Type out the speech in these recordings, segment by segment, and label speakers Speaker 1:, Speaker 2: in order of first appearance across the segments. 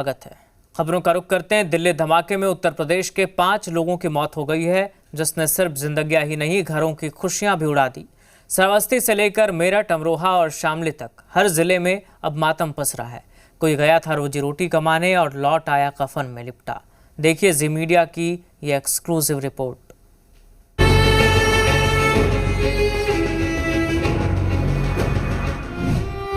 Speaker 1: स्वागत है। खबरों का रुख करते हैं। दिल्ली धमाके में उत्तर प्रदेश के 5 लोगों की मौत हो गई है, जिसने सिर्फ जिंदगियां ही नहीं घरों की खुशियां भी उड़ा दी। श्रावस्ती से लेकर मेरठ, अमरोहा और शामली तक हर जिले में अब मातम पसरा है। कोई गया था रोजी रोटी कमाने और लौट आया कफन में लिपटा। देखिए जी मीडिया की ये एक्सक्लूसिव रिपोर्ट।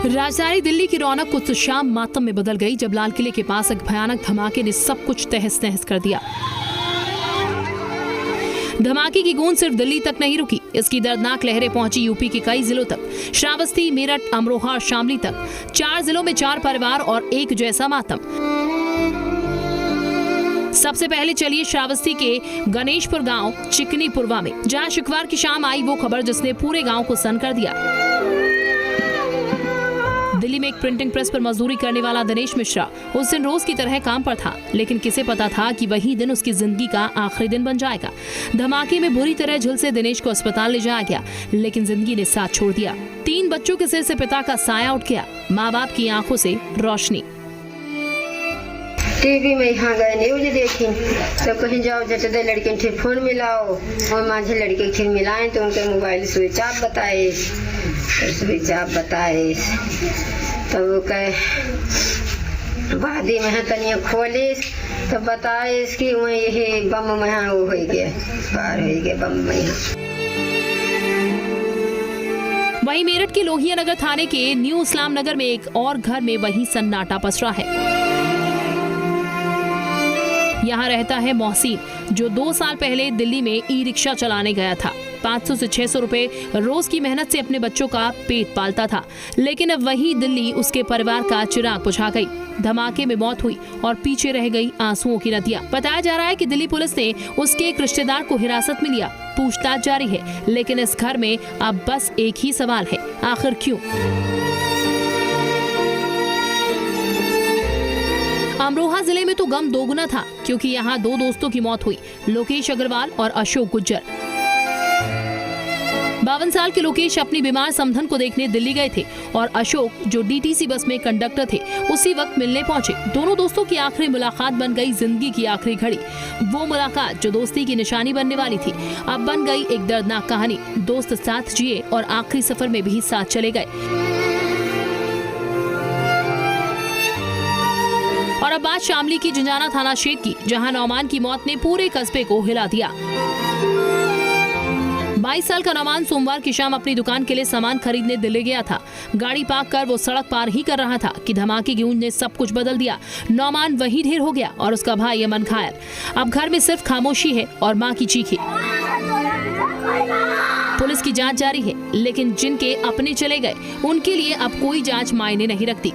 Speaker 2: राजधानी दिल्ली की रौनक कुछ शाम मातम में बदल गई, जब लाल किले के पास एक भयानक धमाके ने सब कुछ तहस नहस कर दिया। धमाके की गूंज सिर्फ दिल्ली तक नहीं रुकी, इसकी दर्दनाक लहरें पहुंची यूपी के कई जिलों तक। श्रावस्ती, मेरठ, अमरोहा और शामली तक 4 जिलों में 4 परिवार और एक जैसा मातम। सबसे पहले चलिए श्रावस्ती के गणेशपुर गांव चिकनीपुरवा में, जहां शुक्रवार की शाम आई वो खबर जिसने पूरे गांव को सन्न कर दिया। दिल्ली में एक प्रिंटिंग प्रेस पर मजदूरी करने वाला दिनेश मिश्रा उस दिन रोज की तरह काम पर था, लेकिन किसे पता था कि वही दिन उसकी जिंदगी का आखिरी दिन बन जाएगा। धमाके में बुरी तरह झुलसे दिनेश को अस्पताल ले जाया गया, लेकिन जिंदगी ने साथ छोड़ दिया। 3 बच्चों के सिर से पिता का साया उठ गया, माँ बाप की आंखों से रोशनी।
Speaker 3: टीवी में यहाँ गए न्यूज देखी तो कहीं जाओ जटदे लड़के फिर फोन मिलाओ और माझे लड़के फिर मिलाएं तो उनके मोबाइल स्विच ऑफ बताए, स्विच ऑफ बताए तो वो कहे वादी में तनिया खोले तो बताए इसकी वही यही बम में वो हो गया, पार हो गया बम में।
Speaker 2: वहीं मेरठ के लोहिया नगर थाने के न्यू इस्लाम नगर में एक और घर में वही सन्नाटा पसरा है। यहाँ रहता है मोहसिन, जो 2 साल पहले दिल्ली में ई-रिक्शा चलाने गया था। 500 से 600 रुपए रोज की मेहनत से अपने बच्चों का पेट पालता था, लेकिन अब वही दिल्ली उसके परिवार का चिराग बुझा गई। धमाके में मौत हुई और पीछे रह गई आंसुओं की नदियां। बताया जा रहा है कि दिल्ली पुलिस ने उसके एक रिश्तेदार को हिरासत में लिया, पूछताछ जारी है, लेकिन इस घर में अब बस एक ही सवाल है, आखिर क्यों? अमरोहा जिले में तो गम दोगुना था, क्योंकि यहाँ 2 दोस्तों की मौत हुई, लोकेश अग्रवाल और अशोक गुज्जर। 52 साल के लोकेश अपनी बीमार समधन को देखने दिल्ली गए थे और अशोक, जो डीटीसी बस में कंडक्टर थे, उसी वक्त मिलने पहुंचे। दोनों दोस्तों की आखिरी मुलाकात बन गई जिंदगी की आखिरी घड़ी। वो मुलाकात जो दोस्ती की निशानी बनने वाली थी, अब बन गई एक दर्दनाक कहानी। दोस्त साथ जिए और आखिरी सफर में भी साथ चले गए। और अब बात शामली की जिंजाना थाना क्षेत्र की, जहां नौमान की मौत ने पूरे कस्बे को हिला दिया। 22 साल का नौमान सोमवार की शाम अपनी दुकान के लिए सामान खरीदने दिल्ली गया था। गाड़ी पार्क कर वो सड़क पार ही कर रहा था कि धमाके की गूंज ने सब कुछ बदल दिया। नौमान वही ढेर हो गया और उसका भाई अमन घायल। अब घर में सिर्फ खामोशी है और माँ की चीखें। पुलिस की जांच जारी है, लेकिन जिनके अपने चले गए उनके लिए अब कोई जांच मायने नहीं रखती।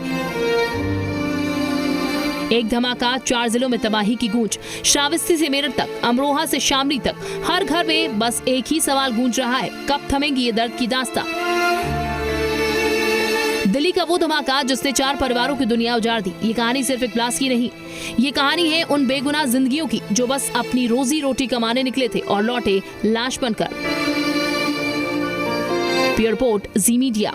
Speaker 2: एक धमाका, 4 जिलों में तबाही की गूंज। श्रावस्ती से मेरठ तक, अमरोहा से शामली तक, हर घर में बस एक ही सवाल गूंज रहा है, कब थमेगी ये दर्द की दास्तां? दिल्ली का वो धमाका जिसने 4 परिवारों की दुनिया उजाड़ दी। ये कहानी सिर्फ एक ब्लास्ट की नहीं, ये कहानी है उन बेगुनाह जिंदगियों की जो बस अपनी रोजी रोटी कमाने निकले थे और लौटे लाश बनकर। ब्यूरो रिपोर्ट, जी मीडिया।